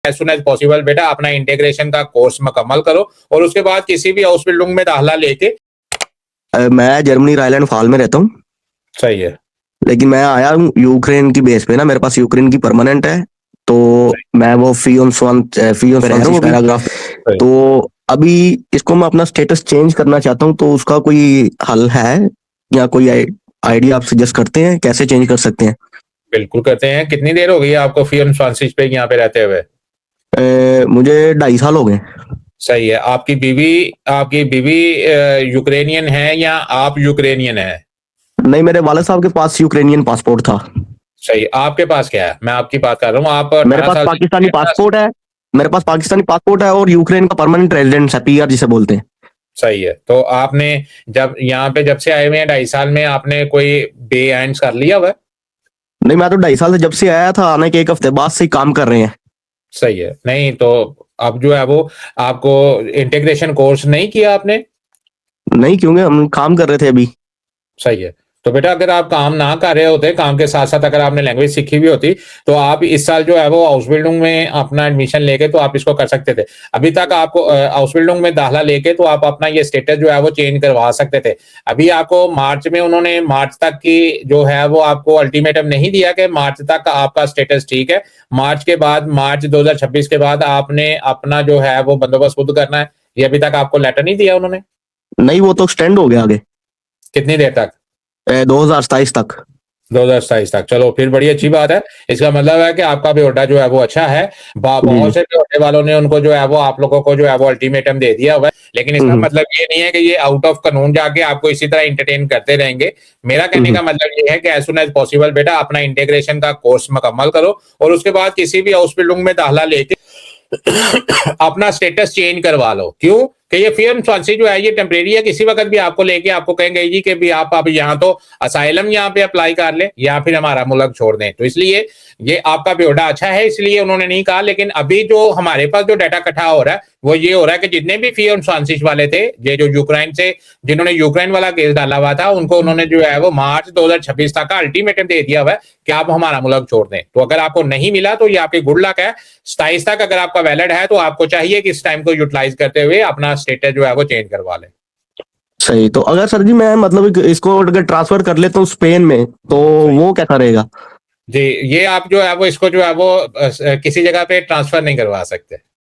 As soon as possible बेटा अपना integration का कोर्स मुकम्मल करो और उसके बाद किसी भी हाउस बिल्डिंग में दाखिला लेके। मैं जर्मनी रायलैंड फॉल में रहता हूँ, सही है। लेकिन मैं आया हूँ यूक्रेन की बेस पे ना, मेरे पास यूक्रेन की परमानेंट है, तो मैं वो फीओन पे रह रहा हूँ पैराग्राफ। सही। तो अभी इसको मैं अपना स्टेटस चेंज करना चाहता हूँ, तो उसका कोई हल है या कोई आइडिया आप सजेस्ट करते हैं कैसे चेंज कर सकते हैं? बिल्कुल करते हैं। कितनी देर हो गई है आपको फियोन फ्रांसिस पे यहाँ पे रहते हुए? मुझे 2.5 साल हो गए। सही है। आपकी बीवी यूक्रेनियन है या आप यूक्रेनियन है? नहीं, मेरे वाले साहब के पास यूक्रेनियन पासपोर्ट था। सही। आपके पास क्या है? मैं आपकी बात कर रहा हूँ। आप मेरे 18 पास साल से पाकिस्तानी पासपोर्ट है। मेरे पास पाकिस्तानी पासपोर्ट है और यूक्रेन का परमानेंट रेजिडेंस है, पीआर जिसे बोलते हैं। सही है। तो आपने जब यहाँ पे जब से आए हुए हैं 2.5 साल में आपने कोई बे एंड्स कर लिया हुआ है? नहीं, मैं तो 2.5 साल से जब से आया था, आने के 1 हफ्ते बाद से ही काम कर रहे हैं। सही है। नहीं तो अब जो है वो आपको इंटीग्रेशन कोर्स नहीं किया आपने? नहीं, क्योंकि हम काम कर रहे थे अभी। सही है। तो बेटा अगर आप काम ना कर रहे होते, काम के साथ साथ अगर आपने लैंग्वेज सीखी हुई होती, तो आप इस साल जो है वो हाउस बिल्डिंग में अपना एडमिशन लेके तो आप इसको कर सकते थे। अभी तक आपको हाउस बिल्डिंग में दाखिला लेके तो आप अपना ये स्टेटस जो है वो चेंज करवा सकते थे। अभी आपको मार्च में उन्होंने मार्च तक की जो है वो आपको अल्टीमेटम नहीं दिया कि मार्च तक आपका स्टेटस ठीक है, मार्च के बाद मार्च 2026 के बाद आपने अपना जो है वो बंदोबस्त खुद करना है। ये अभी तक आपको लेटर नहीं दिया उन्होंने? नहीं, वो तो एक्सटेंड हो गया आगे कितनी देर तक? 2027 तक। 2027 तक। चलो फिर बड़ी अच्छी बात है। इसका मतलब है कि आपका बेटा जो है वो अच्छा है। बहुत से बेटे वालों ने उनको जो है वो आप लोगों को जो है वो अल्टीमेटम दे दिया हुआ है, लेकिन इसका मतलब ये नहीं है कि ये आउट ऑफ कानून जाके आपको इसी तरह इंटरटेन करते रहेंगे। मेरा कहने का मतलब ये है कि एज सुन एज पॉसिबल बेटा अपना इंटीग्रेशन का कोर्स मुकम्मल करो और उसके बाद किसी भी हाउस बिल्डिंग में दाखिला लेके अपना स्टेटस चेंज करवा लो। क्यों कि ये फियोन फ्रांसिस जो है ये टेम्परेरी है, किसी वक्त भी आपको लेके आपको कहेंगे जी कि भी आप यहाँ तो असाइलम यहाँ पे अप्लाई कर ले या फिर हमारा मुल्क छोड़ दें। तो इसलिए ये आपका बेटा अच्छा है, इसलिए उन्होंने नहीं कहा। लेकिन अभी जो हमारे पास जो डाटा इकट्ठा हो रहा है वो ये हो रहा है कि जितने भी फियोन फ्रांसिस वाले थे, ये जो यूक्रेन से जिन्होंने यूक्रेन वाला केस डाला हुआ था, उनको उन्होंने जो है वो मार्च 2026 तक का अल्टीमेटम दे दिया हुआ है कि आप हमारा मुल्क छोड़ दें। तो अगर आपको नहीं मिला तो ये आपकी गुड लक है। 27 तक अगर आपका वैलिड है तो आपको चाहिए कि इस टाइम को यूटिलाइज करते हुए अपना स्टेटस जो है वो चेंज करवा लें। सही। तो अगर सर जी मैं मतलब इसको अगर ट्रांसफर कर लेता हूँ स्पेन में, तो वो कैसा रहेगा? जी, ये आप जो है वो इसको जो है वो किसी जगह पे ट्रांसफर नहीं करवा सकते।